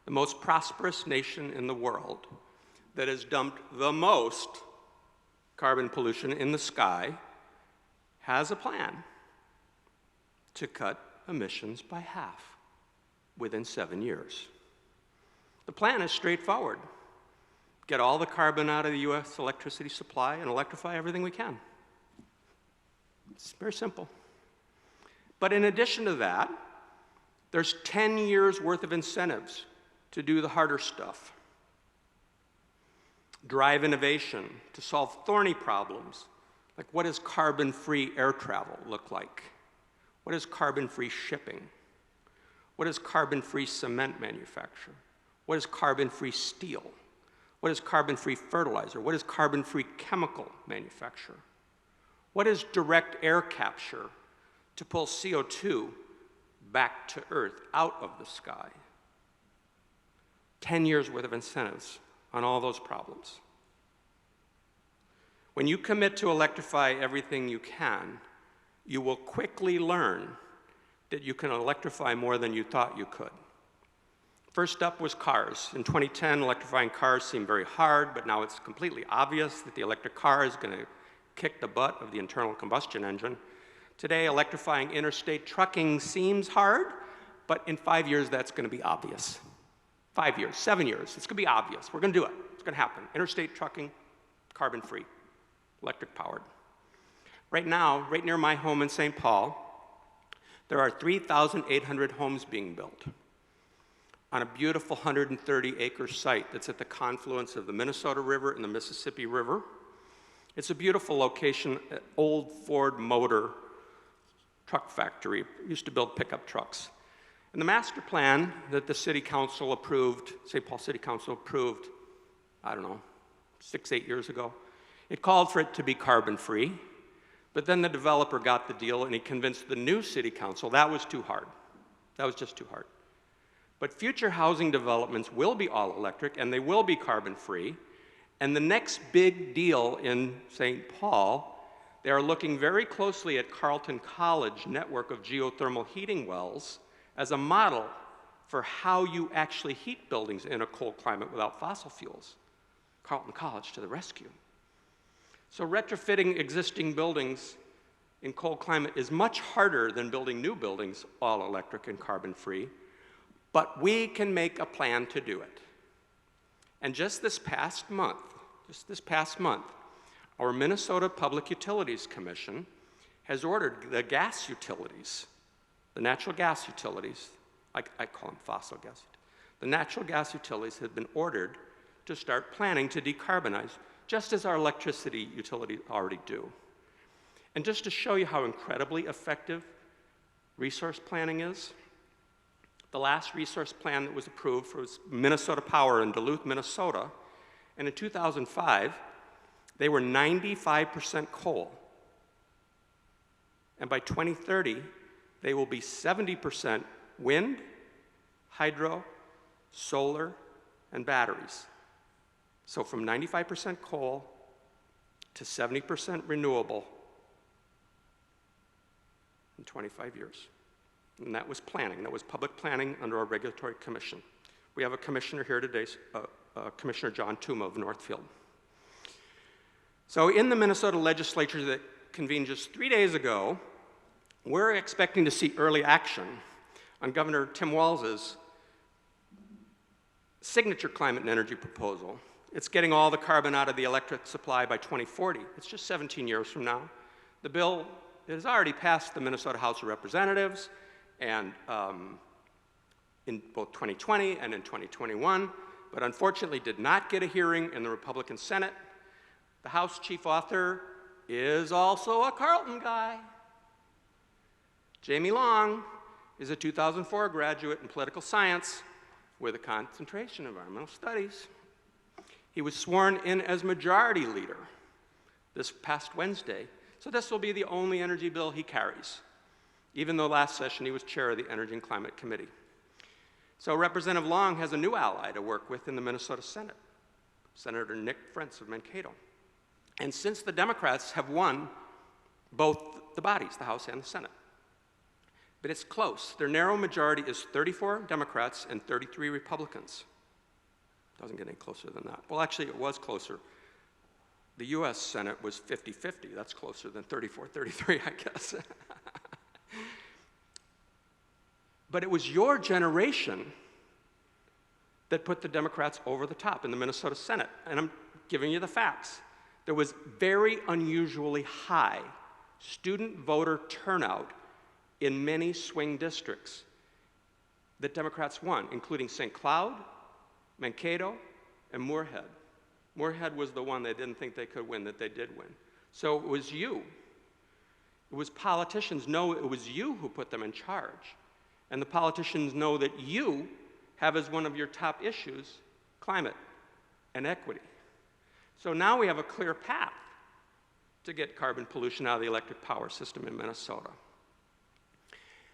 the most prosperous nation in the world that has dumped the most carbon pollution in the sky has a plan to cut emissions by half within 7 years. The plan is straightforward. Get all the carbon out of the US electricity supply and electrify everything we can. It's very simple. But in addition to that, there's 10 years worth of incentives to do the harder stuff. Drive innovation to solve thorny problems, like what does carbon-free air travel look like? What is carbon-free shipping? What is carbon-free cement manufacture? What is carbon-free steel? What is carbon-free fertilizer? What is carbon-free chemical manufacture? What is direct air capture to pull CO2 back to Earth, out of the sky? 10 years worth of incentives on all those problems. When you commit to electrify everything you can, you will quickly learn that you can electrify more than you thought you could. First up was cars. In 2010, electrifying cars seemed very hard, but now it's completely obvious that the electric car is going to kick the butt of the internal combustion engine. Today, electrifying interstate trucking seems hard, but in 5 years, that's going to be obvious. 5 years, 7 years, it's going to be obvious. We're going to do it. It's going to happen. Interstate trucking, carbon-free, electric-powered. Right now, right near my home in St. Paul, there are 3,800 homes being built on a beautiful 130-acre site that's at the confluence of the Minnesota River and the Mississippi River. It's a beautiful location, an old Ford Motor truck factory. It used to build pickup trucks. And the master plan that the city council approved, St. Paul City Council approved, I don't know, 6, 8 years ago, it called for it to be carbon-free, but then the developer got the deal and he convinced the new city council that was too hard. That was just too hard. But future housing developments will be all electric and they will be carbon-free. And the next big deal in St. Paul, they are looking very closely at Carleton College network of geothermal heating wells as a model for how you actually heat buildings in a cold climate without fossil fuels. Carleton College to the rescue. So retrofitting existing buildings in cold climate is much harder than building new buildings all electric and carbon-free, but we can make a plan to do it. And just this past month, our Minnesota Public Utilities Commission has ordered the gas utilities, the natural gas utilities, I call them fossil gas, the natural gas utilities have been ordered to start planning to decarbonize, just as our electricity utilities already do. And just to show you how incredibly effective resource planning is, the last resource plan that was approved was Minnesota Power in Duluth, Minnesota, and in 2005, they were 95% coal. And by 2030, they will be 70% wind, hydro, solar, and batteries. So from 95% coal to 70% renewable in 25 years. And that was planning. That was public planning under our regulatory commission. We have a commissioner here today, Commissioner John Tuma of Northfield. So in the Minnesota legislature that convened just 3 days ago, we're expecting to see early action on Governor Tim Walz's signature climate and energy proposal. It's getting all the carbon out of the electric supply by 2040. It's just 17 years from now. The bill has already passed the Minnesota House of Representatives, and in both 2020 and in 2021, but unfortunately did not get a hearing in the Republican Senate. The House chief author is also a Carleton guy. Jamie Long is a 2004 graduate in political science with a concentration in environmental studies. He was sworn in as majority leader this past Wednesday, so this will be the only energy bill he carries, even though last session he was chair of the Energy and Climate Committee. So Representative Long has a new ally to work with in the Minnesota Senate, Senator Nick Frentz of Mankato. And since the Democrats have won both the bodies, the House and the Senate, but it's close. Their narrow majority is 34 Democrats and 33 Republicans. Doesn't get any closer than that. Well, actually, it was closer. The US Senate was 50-50. That's closer than 34-33, I guess. But it was your generation that put the Democrats over the top in the Minnesota Senate. And I'm giving you the facts. There was very unusually high student voter turnout in many swing districts that Democrats won, including St. Cloud, Mankato, and Moorhead. Moorhead was the one they didn't think they could win, that they did win. So it was you. It was politicians know it was you who put them in charge. And the politicians know that you have as one of your top issues climate and equity. So now we have a clear path to get carbon pollution out of the electric power system in Minnesota.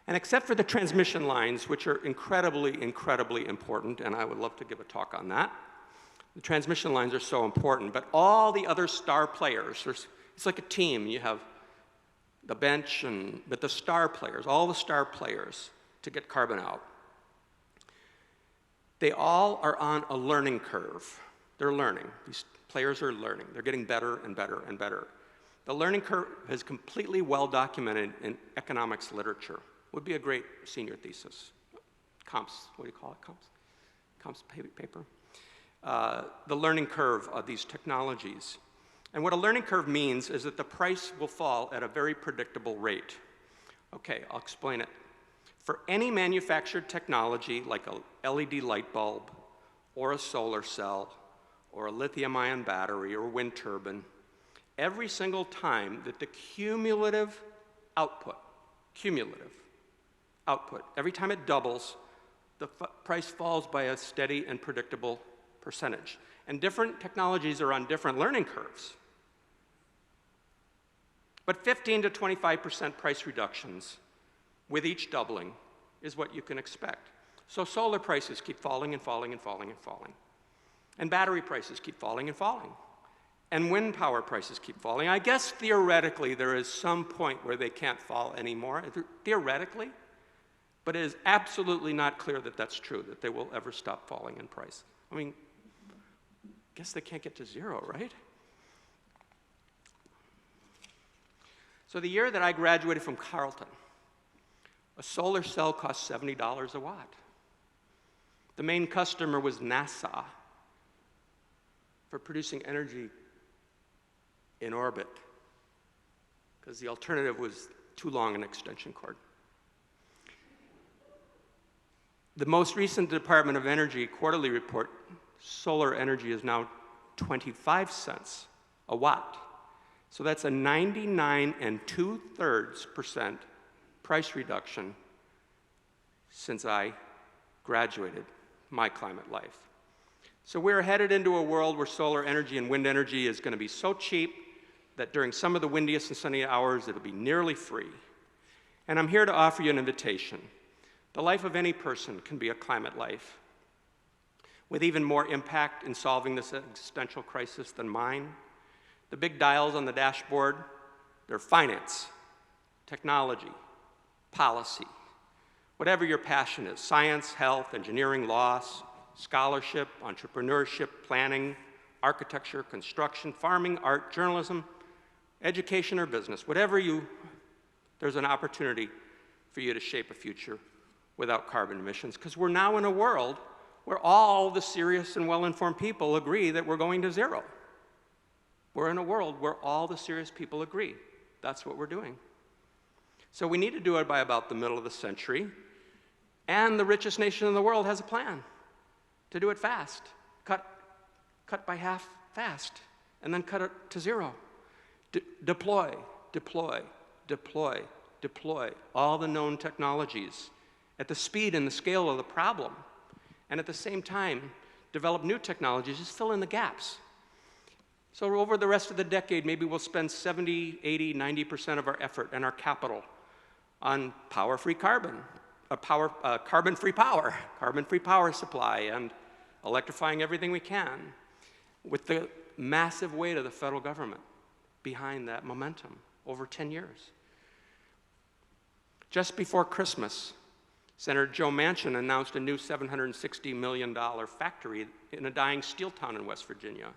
And except for the transmission lines, which are incredibly, incredibly important, and I would love to give a talk on that. The transmission lines are so important, but all the other star players, it's like a team. You have the bench, but the star players, all the star players to get carbon out, they all are on a learning curve. They're learning. These players are learning. They're getting better and better and better. The learning curve is completely well documented in economics literature. Would be a great senior thesis. Comps, what do you call it, comps? Comps paper. The learning curve of these technologies. And what a learning curve means is that the price will fall at a very predictable rate. Okay, I'll explain it. For any manufactured technology like a LED light bulb, or a solar cell, or a lithium-ion battery, or wind turbine, every single time that the cumulative output, every time it doubles, the price falls by a steady and predictable percentage. And different technologies are on different learning curves. But 15 to 25% price reductions with each doubling is what you can expect. So solar prices keep falling and falling and falling and falling. And battery prices keep falling and falling. And wind power prices keep falling. I guess theoretically there is some point where they can't fall anymore, theoretically, but it is absolutely not clear that that's true, that they will ever stop falling in price. I mean, I guess they can't get to zero, right? So the year that I graduated from Carleton, a solar cell cost $70 a watt. The main customer was NASA for producing energy in orbit, because the alternative was too long an extension cord. The most recent Department of Energy quarterly report, solar energy is now 25 cents a watt. So that's a 99 2/3% price reduction since I graduated my climate life. So we're headed into a world where solar energy and wind energy is going to be so cheap that during some of the windiest and sunniest hours, it'll be nearly free. And I'm here to offer you an invitation. The life of any person can be a climate life, with even more impact in solving this existential crisis than mine. The big dials on the dashboard, they're finance, technology, policy, whatever your passion is, science, health, engineering, law, scholarship, entrepreneurship, planning, architecture, construction, farming, art, journalism, education, or business, there's an opportunity for you to shape a future without carbon emissions, because we're now in a world where all the serious and well-informed people agree that we're going to zero. We're in a world where all the serious people agree. That's what we're doing. So we need to do it by about the middle of the century, and the richest nation in the world has a plan to do it fast. Cut by half fast, and then cut it to zero. Deploy all the known technologies at the speed and the scale of the problem, and at the same time, develop new technologies, just fill in the gaps. So over the rest of the decade, maybe we'll spend 70, 80, 90% of our effort and our capital on power-free carbon, carbon-free power supply, and electrifying everything we can, with the massive weight of the federal government behind that momentum over 10 years. Just before Christmas, Senator Joe Manchin announced a new $760 million factory in a dying steel town in West Virginia.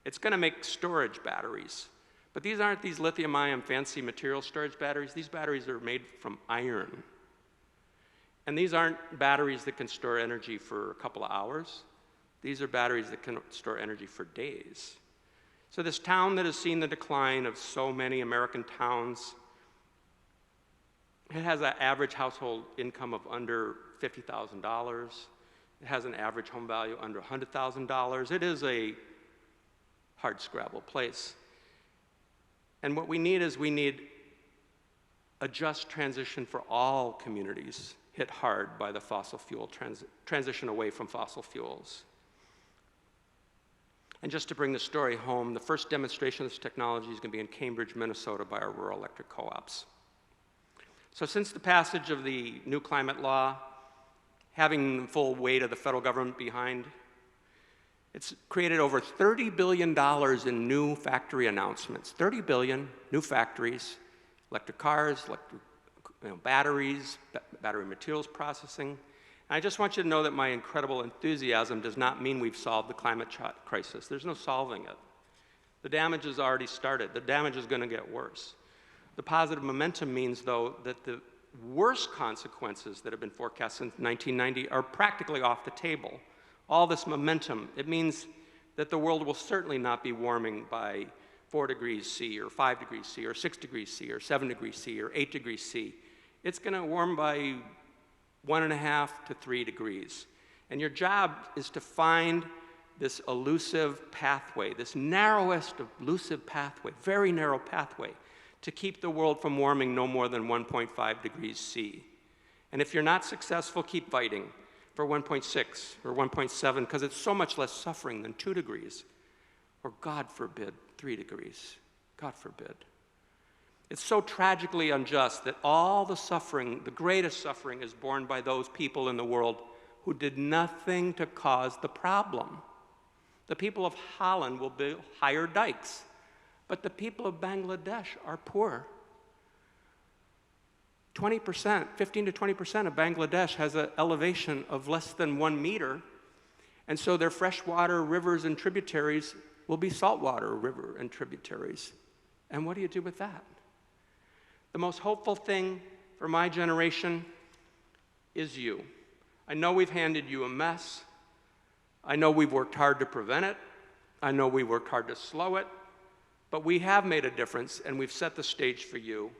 It's going to make storage batteries. But these aren't these lithium-ion fancy material storage batteries. These batteries are made from iron. And these aren't batteries that can store energy for a couple of hours. These are batteries that can store energy for days. So this town that has seen the decline of so many American towns, it has an average household income of under $50,000. It has an average home value under $100,000. It is a hard-scrabble place. And what we need is we need a just transition for all communities hit hard by the fossil fuel transition away from fossil fuels. And just to bring the story home, the first demonstration of this technology is going to be in Cambridge, Minnesota by our rural electric co-ops. So since the passage of the new climate law, having the full weight of the federal government behind, it's created over $30 billion in new factory announcements. 30 billion new factories, electric cars, batteries, battery materials processing. And I just want you to know that my incredible enthusiasm does not mean we've solved the climate crisis. There's no solving it. The damage has already started. The damage is going to get worse. The positive momentum means, though, that the worst consequences that have been forecast since 1990 are practically off the table. All this momentum, it means that the world will certainly not be warming by 4 degrees C or 5 degrees C or 6 degrees C or 7 degrees C or 8 degrees C. It's going to warm by 1.5 to 3 degrees. And your job is to find this elusive pathway, this narrowest elusive pathway, very narrow pathway, to keep the world from warming no more than 1.5 degrees C. And if you're not successful, keep fighting for 1.6 or 1.7, because it's so much less suffering than 2 degrees, or God forbid, 3 degrees. God forbid. It's so tragically unjust that all the suffering, the greatest suffering, is borne by those people in the world who did nothing to cause the problem. The people of Holland will build higher dikes, but the people of Bangladesh are poor. 20%, 15 to 20% of Bangladesh has an elevation of less than 1 meter, and so their freshwater rivers and tributaries will be saltwater river and tributaries. And what do you do with that? The most hopeful thing for my generation is you. I know we've handed you a mess. I know we've worked hard to prevent it. I know we worked hard to slow it. But we have made a difference, and we've set the stage for you.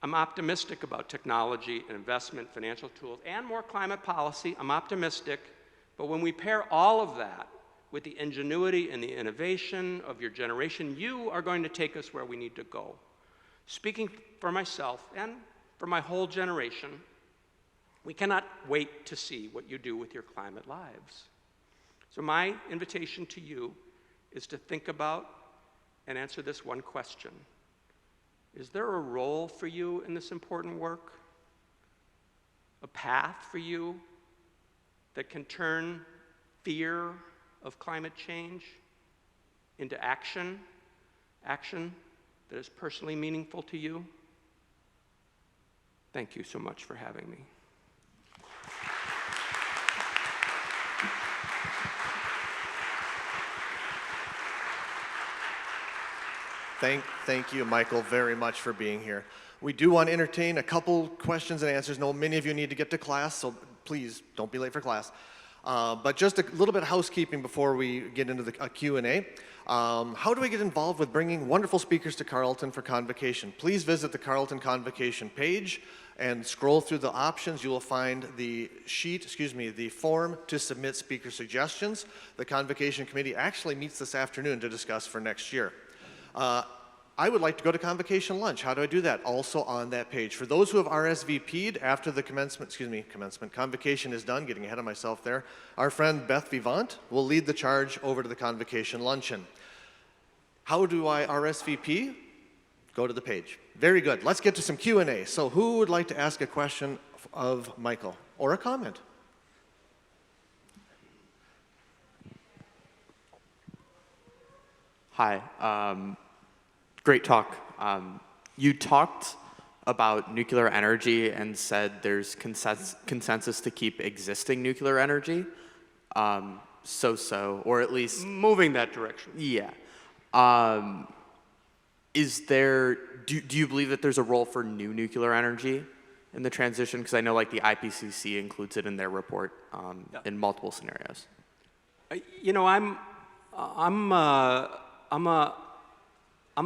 I'm optimistic about technology and investment, financial tools, and more climate policy. I'm optimistic. But when we pair all of that with the ingenuity and the innovation of your generation, you are going to take us where we need to go. Speaking for myself and for my whole generation, we cannot wait to see what you do with your climate lives. So my invitation to you is to think about and answer this one question. Is there a role for you in this important work? A path for you that can turn fear of climate change into action? Action that is personally meaningful to you? Thank you so much for having me. Thank you, Michael, very much for being here. We do want to entertain a couple questions and answers. I know many of you need to get to class, so please don't be late for class. But just a little bit of housekeeping before we get into the Q&A. How do we get involved with bringing wonderful speakers to Carleton for Convocation? Please visit the Carleton Convocation page and scroll through the options. You will find the the form to submit speaker suggestions. The Convocation Committee actually meets this afternoon to discuss for next year. I would like to go to Convocation lunch. How do I do that? Also on that page. For those who have RSVP'd after the Convocation is done, getting ahead of myself there, our friend Beth Vivant will lead the charge over to the Convocation luncheon. How do I RSVP? Go to the page. Very good. Let's get to some Q&A. So who would like to ask a question of Michael or a comment? Hi. Great talk. You talked about nuclear energy and said there's consensus to keep existing nuclear energy. So, or at least Moving that direction. yeah. Do you believe that there's a role for new nuclear energy in the transition? Because I know like the IPCC includes it in their report in multiple scenarios. You know, I'm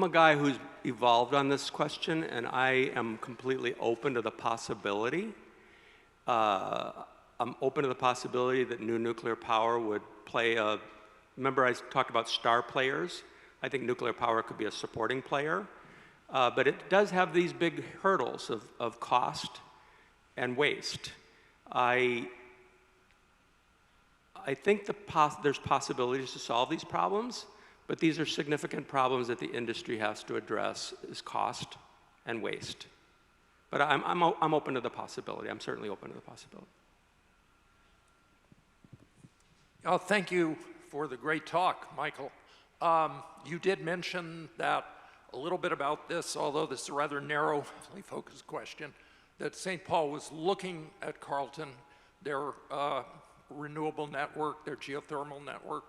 a guy who's evolved on this question, and I am completely open to the possibility. I'm open to the possibility that new nuclear power would play a, remember I talked about star players? I think nuclear power could be a supporting player, but it does have these big hurdles of cost and waste. I think there's possibilities to solve these problems, but these are significant problems that the industry has to address, is cost and waste. But I'm open to the possibility. I'm certainly open to the possibility. Thank you for the great talk, Michael. You did mention that a little bit about this, although this is a rather narrowly focused question, that St. Paul was looking at Carleton, their renewable network, their geothermal network.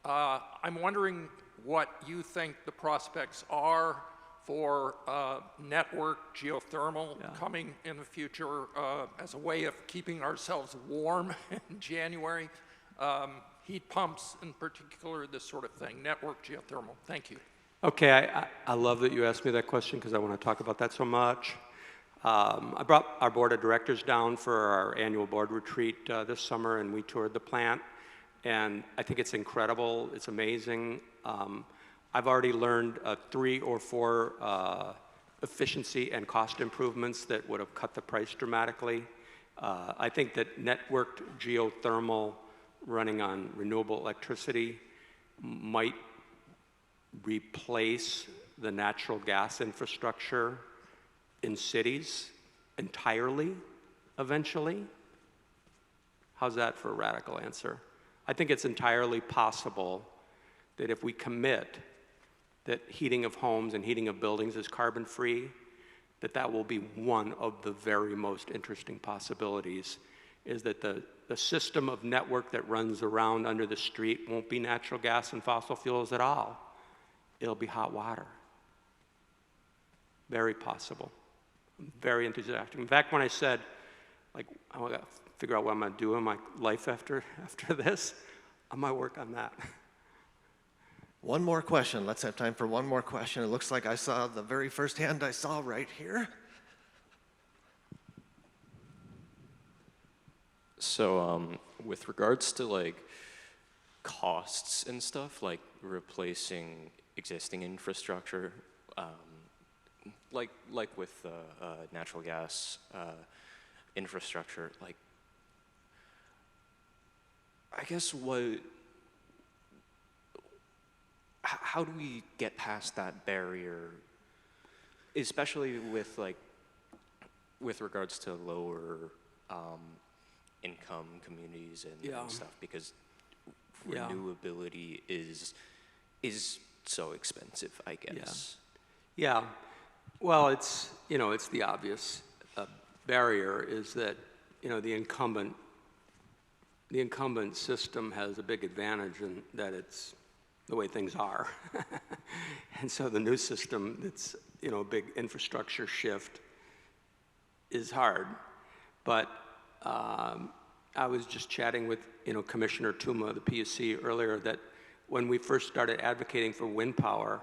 I'm wondering what you think the prospects are for network geothermal coming in the future as a way of keeping ourselves warm in January. Heat pumps in particular, this sort of thing, network geothermal. Thank you. Okay, I love that you asked me that question because I want to talk about that so much. I brought our board of directors down for our annual board retreat this summer, and we toured the plant, and I think it's incredible. It's amazing. I've already learned 3 or 4 efficiency and cost improvements that would have cut the price dramatically. I think that networked geothermal running on renewable electricity might replace the natural gas infrastructure in cities entirely, eventually. How's that for a radical answer? I think it's entirely possible that if we commit that heating of homes and heating of buildings is carbon-free, that will be one of the very most interesting possibilities, is that the system of network that runs around under the street won't be natural gas and fossil fuels at all. It'll be hot water. Very possible. I'm very enthusiastic. In fact, when I said, like, I want to figure out what I'm going to do in my life after this, I might work on that. One more question. Let's have time for one more question. It looks like I saw the very first hand I saw right here. So with regards to like costs and stuff, like replacing existing infrastructure, like with natural gas infrastructure, like I guess how do we get past that barrier, especially with regards to lower income communities and stuff, because renewability is so expensive, I guess. Yeah. Well, it's the obvious barrier is that the incumbent system has a big advantage in that it's the way things are. And so the new system that's, a big infrastructure shift is hard. But I was just chatting with, Commissioner Tuma of the PUC earlier that when we first started advocating for wind power,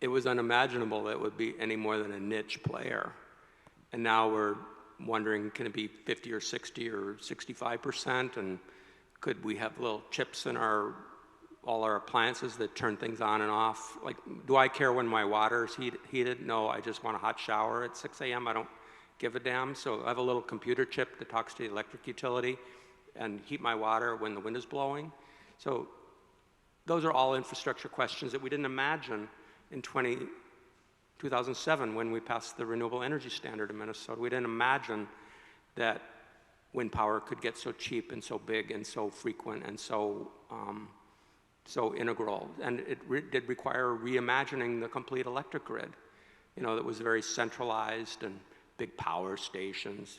it was unimaginable that it would be any more than a niche player. And now we're wondering, can it be 50 or 60 or 65%? And could we have little chips in all our appliances that turn things on and off? Like, do I care when my water's heated? No, I just want a hot shower at 6 a.m. I don't give a damn. So I have a little computer chip that talks to the electric utility and heat my water when the wind is blowing. So those are all infrastructure questions that we didn't imagine in 2007 when we passed the renewable energy standard in Minnesota. We didn't imagine that wind power could get so cheap and so big and so frequent and so integral. And it did require reimagining the complete electric grid, that was very centralized and big power stations.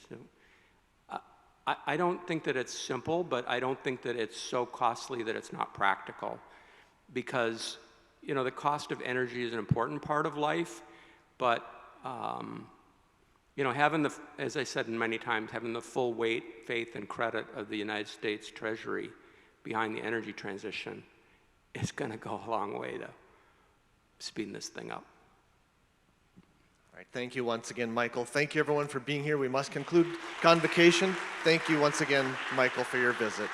I don't think that it's simple, but I don't think that it's so costly that it's not practical. Because, the cost of energy is an important part of life, but, having as I said many times, having the full weight, faith, and credit of the United States Treasury behind the energy transition is going to go a long way to speeding this thing up. All right, thank you once again, Michael. Thank you, everyone, for being here. We must conclude Convocation. Thank you once again, Michael, for your visit.